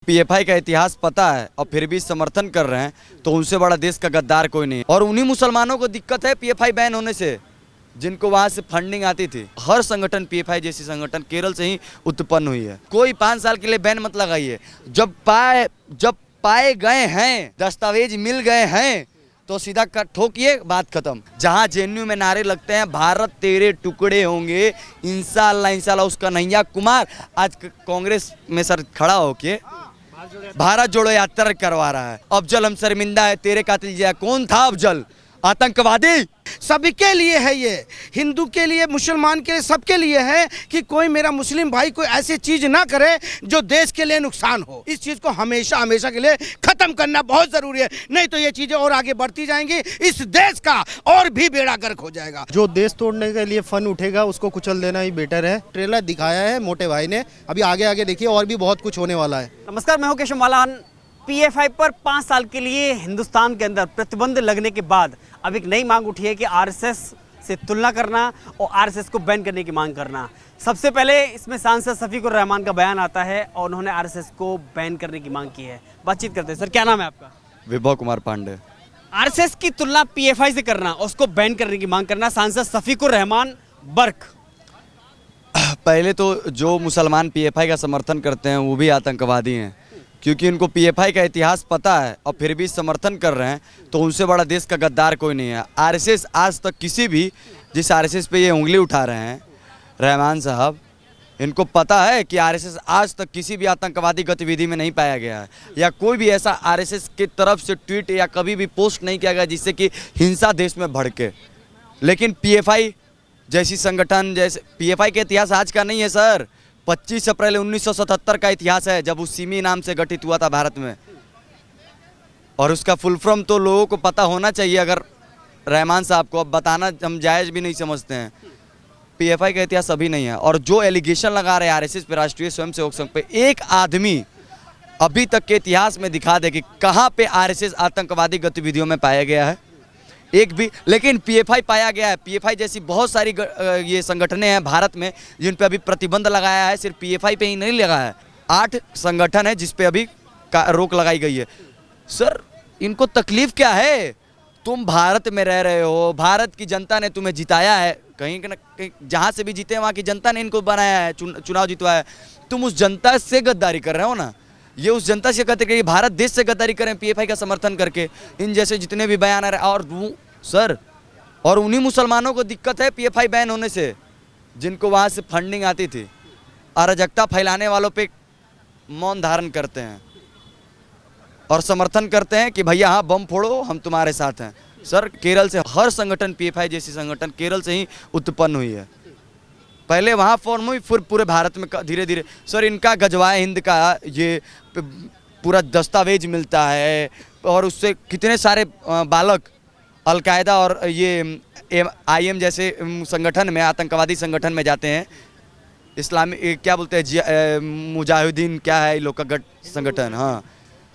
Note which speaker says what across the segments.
Speaker 1: PFI का इतिहास पता है और फिर भी समर्थन कर रहे हैं तो उनसे बड़ा देश का गद्दार कोई नहीं। और उन्हीं मुसलमानों को दिक्कत है पीएफआई बैन होने से, जिनको वहां से फंडिंग आती थी। हर संगठन पीएफआई जैसी संगठन केरल से ही उत्पन्न हुई है। कोई 5 साल के लिए बैन मत लगाइए। जब पाए गए हैं, दस्तावेज मिल गए हैं तो सीधा ठोकिए, बात खत्म। जहां जेएनयू में नारे लगते हैं भारत तेरे टुकड़े होंगे, इंशाअल्लाह इंशाअल्लाह, उसका नैया कुमार आज कांग्रेस में सर खड़ा होके भारत जोड़ो यात्रा करवा रहा है। अफजल हम शर्मिंदा है, तेरे कातिल जिया कौन था अफजल? आतंकवादी।
Speaker 2: सभी के लिए है ये, हिंदू के लिए, मुसलमान के लिए, सबके लिए है कि कोई मेरा मुस्लिम भाई कोई ऐसी चीज ना करे जो देश के लिए नुकसान हो। इस चीज को हमेशा हमेशा के लिए खत्म करना बहुत जरूरी है, नहीं तो ये चीजें और आगे बढ़ती जाएंगी, इस देश का और भी बेड़ा गर्क हो जाएगा।
Speaker 3: जो देश तोड़ने के लिए फन उठेगा उसको कुचल देना ही बेटर है। ट्रेलर दिखाया है मोटे भाई ने, अभी आगे आगे देखिए और भी बहुत कुछ होने वाला है।
Speaker 4: नमस्कार, मैं हूं केशव मालान। पीएफआई पर 5 साल के लिए हिंदुस्तान के अंदर प्रतिबंध लगने के बाद अब एक नई मांग उठी है कि आरएसएस से तुलना करना और आरएसएस को बैन करने की मांग करना। सबसे पहले इसमें सांसद शफीकुर रहमान का बयान आता है और उन्होंने आरएसएस को बैन करने की मांग की है। बातचीत करते हैं। सर, क्या नाम है आपका?
Speaker 1: विभव कुमार पांडे।
Speaker 4: आरएसएस की तुलना पीएफआई से करना, उसको बैन करने की मांग करना, सांसद शफीकुर रहमान बर्क।
Speaker 1: पहले तो जो मुसलमान पीएफआई का समर्थन करते हैं वो भी आतंकवादी हैं, क्योंकि उनको पीएफआई का इतिहास पता है और फिर भी समर्थन कर रहे हैं तो उनसे बड़ा देश का गद्दार कोई नहीं है। आरएसएस आज तक किसी भी, जिस आरएसएस पे ये उंगली उठा रहे हैं रहमान साहब, इनको पता है कि आरएसएस आज तक किसी भी आतंकवादी गतिविधि में नहीं पाया गया है, या कोई भी ऐसा आरएसएस की तरफ से ट्वीट या कभी भी पोस्ट नहीं किया गया जिससे कि हिंसा देश में भड़के। लेकिन पीएफआई जैसी संगठन, जैसे पीएफआई का इतिहास आज का नहीं है सर, 25 अप्रैल 1977 का इतिहास है, जब उस सिमी नाम से गठित हुआ था भारत में। और उसका फुल फॉर्म तो लोगों को पता होना चाहिए, अगर रहमान साहब को अब बताना हम जायज़ भी नहीं समझते हैं। पीएफआई का इतिहास अभी नहीं है। और जो एलिगेशन लगा रहे हैं आरएसएस पे, राष्ट्रीय स्वयंसेवक संघ पे, एक आदमी अभी तक के इतिहास में दिखा दे कि कहाँ पे आरएसएस आतंकवादी गतिविधियों में पाया गया है, एक भी। लेकिन पीएफआई पाया गया है। पीएफआई जैसी बहुत सारी ये संगठनें हैं भारत में जिन पे अभी प्रतिबंध लगाया है, सिर्फ पीएफआई पे ही नहीं लगा है। 8 संगठन है जिस पे अभी रोक लगाई गई है। सर, इनको तकलीफ क्या है? तुम भारत में रह रहे हो, भारत की जनता ने तुम्हें जिताया है, कहीं ना कहीं जहाँ से भी जीते वहाँ की जनता ने इनको बनाया है, चुनाव जितवाया है। तुम उस जनता से गद्दारी कर रहे हो ना। ये उस जनता से कहते कि भारत देश से गद्दारी करें पीएफआई का समर्थन करके। इन जैसे जितने भी बयान आ रहे हैं, और सर, और उन्हीं मुसलमानों को दिक्कत है पीएफआई बैन होने से, जिनको वहाँ से फंडिंग आती थी। अराजकता फैलाने वालों पे मौन धारण करते हैं और समर्थन करते हैं कि भैया हाँ बम फोड़ो, हम तुम्हारे साथ हैं। सर, केरल से हर संगठन, पीएफआई जैसी संगठन केरल से ही उत्पन्न हुई है। पहले वहाँ फॉर्म हुई, फिर पूरे भारत में धीरे धीरे। सर, इनका गजवाए हिंद का ये पूरा दस्तावेज मिलता है और उससे कितने सारे बालक अलकायदा और ये आईएम जैसे संगठन में, आतंकवादी संगठन में जाते हैं। इस्लामी क्या बोलते हैं, मुजाहिदीन क्या है ये लोग का गठ संगठन। हाँ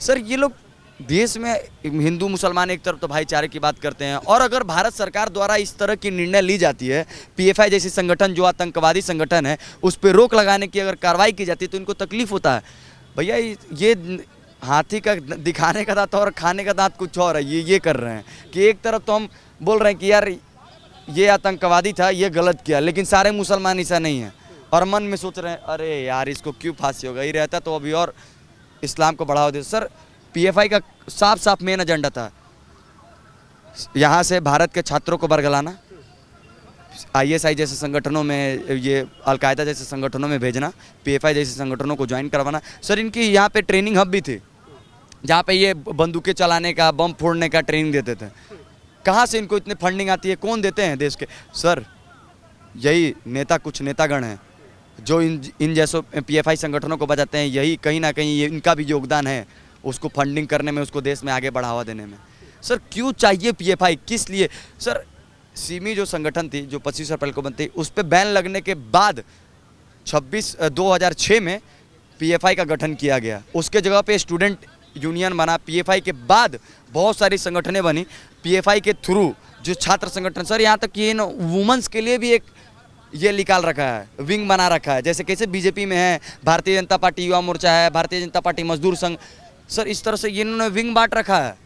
Speaker 1: सर, ये लोग देश में हिंदू मुसलमान एक तरफ तो भाईचारे की बात करते हैं। और अगर भारत सरकार द्वारा इस तरह की निर्णय ली जाती है, पीएफआई जैसी संगठन जो आतंकवादी संगठन है उस पर रोक लगाने की अगर कार्रवाई की जाती है तो इनको तकलीफ होता है। भैया ये हाथी का दिखाने का दांत और खाने का दांत कुछ और है। ये कर रहे हैं कि एक तरफ तो हम बोल रहे हैं कि यार ये आतंकवादी था, ये गलत किया, लेकिन सारे मुसलमान ऐसा नहीं है। और मन में सोच रहे हैं अरे यार इसको क्यों फांसी होगा, ये रहता तो अभी और इस्लाम को बढ़ावा दे। सर, पीएफआई का साफ साफ मेन एजेंडा था यहाँ से भारत के छात्रों को बरगलाना, आईएसआई जैसे संगठनों में, ये अलकायदा जैसे संगठनों में भेजना, पीएफआई जैसे संगठनों को ज्वाइन करवाना। सर, इनकी यहाँ पे ट्रेनिंग हब भी थी जहाँ पे ये बंदूकें चलाने का, बम फोड़ने का ट्रेनिंग देते थे। कहाँ से इनको इतनी फंडिंग आती है? कौन देते हैं देश के? सर, यही नेता, कुछ नेतागण हैं जो इन जैसों पीएफआई संगठनों को बजाते हैं। यही कहीं ना कहीं ये इनका भी योगदान है उसको फंडिंग करने में, उसको देश में आगे बढ़ावा देने में। सर, क्यों चाहिए पीएफआई, किस लिए? सर, सिमी जो संगठन थी जो 25 अप्रैल को बनती, उस पर बैन लगने के बाद 2006 में पीएफआई का गठन किया गया। उसके जगह पे स्टूडेंट यूनियन बना। पीएफआई के बाद बहुत सारी संगठनें बनी पीएफआई के थ्रू, जो छात्र संगठन। सर, यहाँ तक कि इन वुमेंस के लिए भी एक ये निकाल रखा है, विंग बना रखा है। जैसे कैसे बीजेपी में है भारतीय जनता पार्टी युवा मोर्चा है, भारतीय जनता पार्टी मजदूर संघ, सर इस तरह से ये इन्होंने विंग बांट रखा है।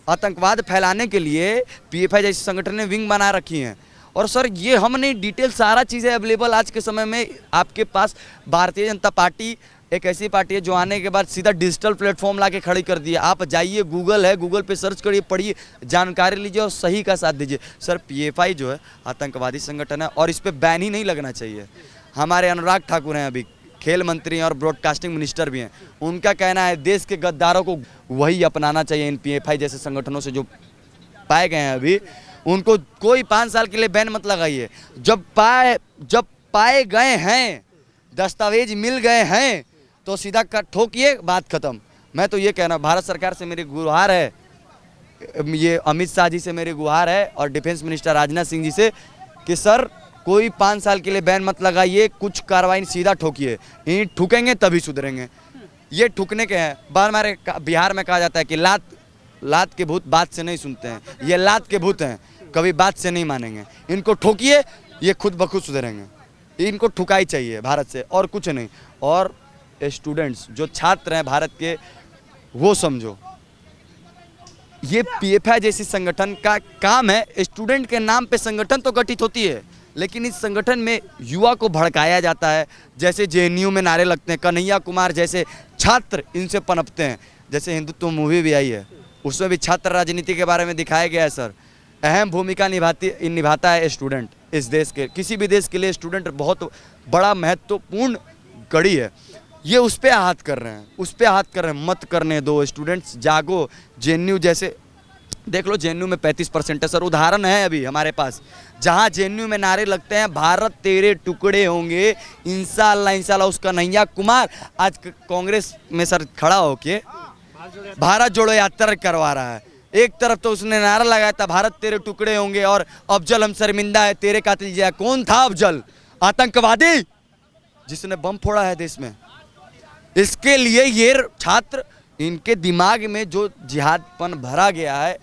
Speaker 1: आतंकवाद फैलाने के लिए पीएफआई जैसे संगठन ने विंग बना रखी हैं। और सर ये हमने डिटेल सारा चीज़ें अवेलेबल आज के समय में आपके पास। भारतीय जनता पार्टी एक ऐसी पार्टी है जो आने के बाद सीधा डिजिटल प्लेटफॉर्म ला के खड़ी कर दिया। आप जाइए, गूगल है, गूगल पे सर्च करिए, पढ़िए, जानकारी लीजिए और सही का साथ दीजिए। सर पीएफआई जो है आतंकवादी संगठन है और इस पर बैन ही नहीं लगना चाहिए। हमारे अनुराग ठाकुर हैं, अभी खेल मंत्री और ब्रॉडकास्टिंग मिनिस्टर भी हैं, उनका कहना है देश के गद्दारों को वही अपनाना चाहिए। इन पीएफआई जैसे संगठनों से जो पाए गए हैं अभी, उनको कोई 5 साल के लिए बैन मत लगाइए। जब पाए गए हैं, दस्तावेज मिल गए हैं तो सीधा ठोकिए, बात खत्म। मैं तो ये कहना, भारत सरकार से मेरी गुहार है, ये अमित शाह जी से मेरी गुहार है और डिफेंस मिनिस्टर राजनाथ सिंह जी से कि सर कोई 5 साल के लिए बैन मत लगाइए, कुछ कार्रवाई सीधा ठोकिए। ये ठुकेंगे तभी सुधरेंगे। ये ठुकने के हैं। बार हमारे बिहार में कहा जाता है कि लात के भूत बात से नहीं सुनते हैं। ये लात के भूत हैं, कभी बात से नहीं मानेंगे। इनको ठोकिए, ये खुद ब खुद सुधरेंगे। इनको ठुकाई चाहिए भारत से और कुछ नहीं। और स्टूडेंट्स जो छात्र हैं भारत के, वो समझो ये पीएफआई जैसी संगठन का काम है। स्टूडेंट के नाम पे संगठन तो गठित होती है, लेकिन इस संगठन में युवा को भड़काया जाता है। जैसे जेएनयू में नारे लगते हैं, कन्हैया कुमार जैसे छात्र इनसे पनपते हैं। जैसे हिंदुत्व मूवी भी आई है, उसमें भी छात्र राजनीति के बारे में दिखाया गया है। सर अहम भूमिका निभाता है स्टूडेंट इस देश के। किसी भी देश के लिए स्टूडेंट बहुत बड़ा महत्वपूर्ण कड़ी है। ये उस पे आहत कर रहे हैं, मत करने दो। स्टूडेंट्स जागो। जेएनयू जैसे देख लो, जेएनयू में 35% है। सर उदाहरण है अभी हमारे पास, जहाँ जेएनयू में नारे लगते हैं भारत तेरे टुकड़े होंगे, इंशाल्लाह उसका कन्हैया कुमार आज कांग्रेस में सर खड़ा होके भारत जोड़ो यात्रा करवा रहा है। एक तरफ तो उसने नारा लगाया था भारत तेरे टुकड़े होंगे और अफजल हम शर्मिंदा है तेरे कातिल जिया। कौन था अफजल? आतंकवादी जिसने बम फोड़ा है देश में। इसके लिए ये छात्र, इनके दिमाग में जो जिहादपन भरा गया है,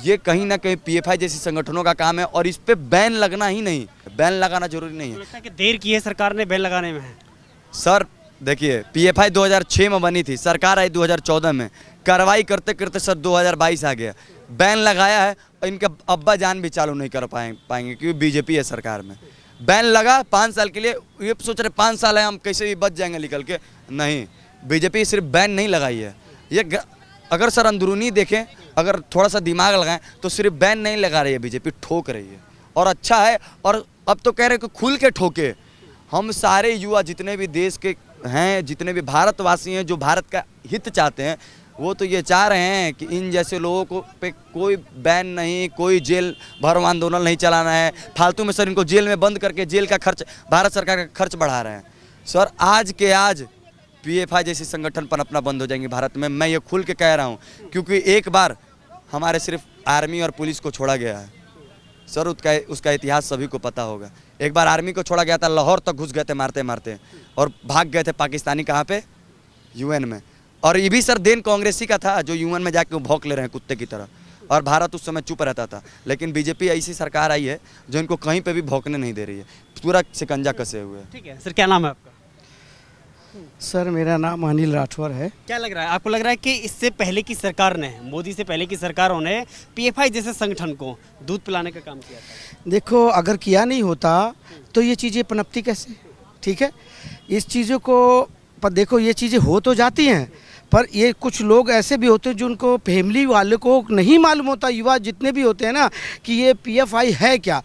Speaker 1: ये कहीं ना कहीं पीएफआई जैसी संगठनों का काम है। और इस पे बैन लगना ही नहीं, बैन लगाना जरूरी नहीं है।
Speaker 4: लगता है कि देर की है सरकार ने बैन लगाने में।
Speaker 1: सर देखिए, पीएफआई 2006 में बनी थी, सरकार आई 2014 में, कार्रवाई करते करते सर 2022 आ गया। बैन लगाया है, इनके अब्बा जान भी चालू नहीं कर पाएंगे क्योंकि बीजेपी है सरकार में। बैन लगा 5 साल के लिए, ये सोच रहे 5 साल है हम कैसे भी बच जाएंगे निकल के। नहीं, बीजेपी सिर्फ बैन नहीं लगाई है। ये अगर सर अंदरूनी देखें, अगर थोड़ा सा दिमाग लगाएं तो सिर्फ बैन नहीं लगा रही है बीजेपी, ठोक रही है। और अच्छा है, और अब तो कह रहे हैं कि खुल के ठोके। हम सारे युवा जितने भी देश के हैं, जितने भी भारतवासी हैं जो भारत का हित चाहते हैं, वो तो ये चाह रहे हैं कि इन जैसे लोगों को पे कोई बैन नहीं, कोई जेल भरो आंदोलन नहीं चलाना है। फालतू में सर इनको जेल में बंद करके जेल का खर्च, भारत सरकार का खर्च बढ़ा रहे हैं। सर आज के आज पीएफआई जैसी संगठन पनपना बंद हो जाएंगे भारत में। मैं ये खुल के कह रहा हूँ, क्योंकि एक बार हमारे सिर्फ आर्मी और पुलिस को छोड़ा गया है। सर उसका इतिहास सभी को पता होगा। एक बार आर्मी को छोड़ा गया था, लाहौर तक घुस गए थे मारते मारते, और भाग गए थे पाकिस्तानी कहाँ पे, यूएन में। और ये भी सर देन कांग्रेसी का था जो यूएन में जाके भौंक ले रहे हैं कुत्ते की तरह। और भारत उस समय चुप रहता था। लेकिन बीजेपी ऐसी सरकार आई है जो इनको कहीं पे भी भौंकने नहीं दे रही है, पूरा शिकंजा कसे हुए।
Speaker 4: ठीक है सर, क्या नाम है आपका?
Speaker 2: सर मेरा नाम अनिल राठौर है।
Speaker 4: क्या लग रहा है आपको? लग रहा है कि इससे पहले की सरकार ने, मोदी से पहले की सरकारों ने पीएफआई जैसे संगठन को दूध पिलाने का काम किया था?
Speaker 2: देखो, अगर किया नहीं होता तो ये चीज़ें पनपती कैसे? ठीक है, इस चीज़ों को पर देखो, ये चीज़ें हो तो जाती हैं, पर ये कुछ लोग ऐसे भी होते हैं जो उनको फैमिली वाले को नहीं मालूम होता, युवा जितने भी होते हैं ना, कि ये पीएफआई है क्या।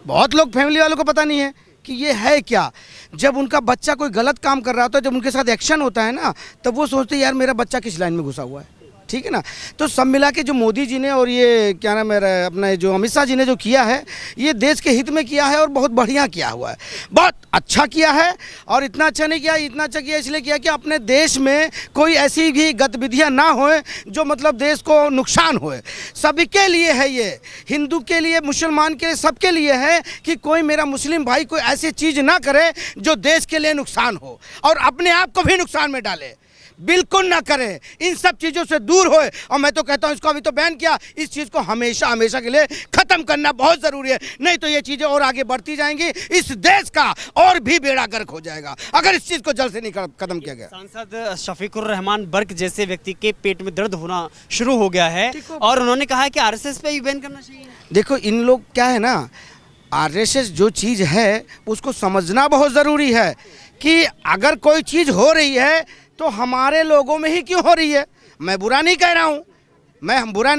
Speaker 2: बहुत लोग फैमिली वालों को पता नहीं है कि ये है क्या। जब उनका बच्चा कोई गलत काम कर रहा होता है, जब उनके साथ एक्शन होता है ना, तब वो सोचते हैं यार मेरा बच्चा किस लाइन में घुसा हुआ है। ठीक है ना। तो सब मिला के जो मोदी जी ने और ये क्या नाम है अपना जो अमित शाह जी ने जो किया है, ये देश के हित में किया है और बहुत बढ़िया किया हुआ है, बहुत अच्छा किया है। और इतना अच्छा नहीं किया, इतना अच्छा किया इसलिए किया कि अपने देश में कोई ऐसी भी गतिविधियां ना होए जो मतलब देश को नुकसान होए। सभी के लिए है ये, हिंदू के लिए, मुसलमान के लिए, सबके लिए है कि कोई मेरा मुस्लिम भाई कोई ऐसी चीज़ ना करे जो देश के लिए नुकसान हो और अपने आप को भी नुकसान में डाले। बिल्कुल ना करें, इन सब चीज़ों से दूर होए। और मैं तो कहता हूँ इसको अभी तो बैन किया, इस चीज़ को हमेशा हमेशा के लिए ख़त्म करना बहुत ज़रूरी है, नहीं तो ये चीज़ें और आगे बढ़ती जाएंगी, इस देश का और भी बेड़ा गर्क हो जाएगा अगर इस चीज़ को जल्द से नहीं ख़त्म किया गया।
Speaker 4: सांसद शफीकुर रहमान बर्क जैसे व्यक्ति के पेट में दर्द होना शुरू हो गया है और उन्होंने कहा है कि आरएसएस पे भी बैन करना चाहिए।
Speaker 2: देखो इन लोग क्या है ना, आरएसएस जो चीज़ है उसको समझना बहुत ज़रूरी है कि अगर कोई चीज़ हो रही है तो हमारे लोगों में ही क्यों हो रही है। मैं बुरा नहीं कह रहा हूँ, मैं बुरा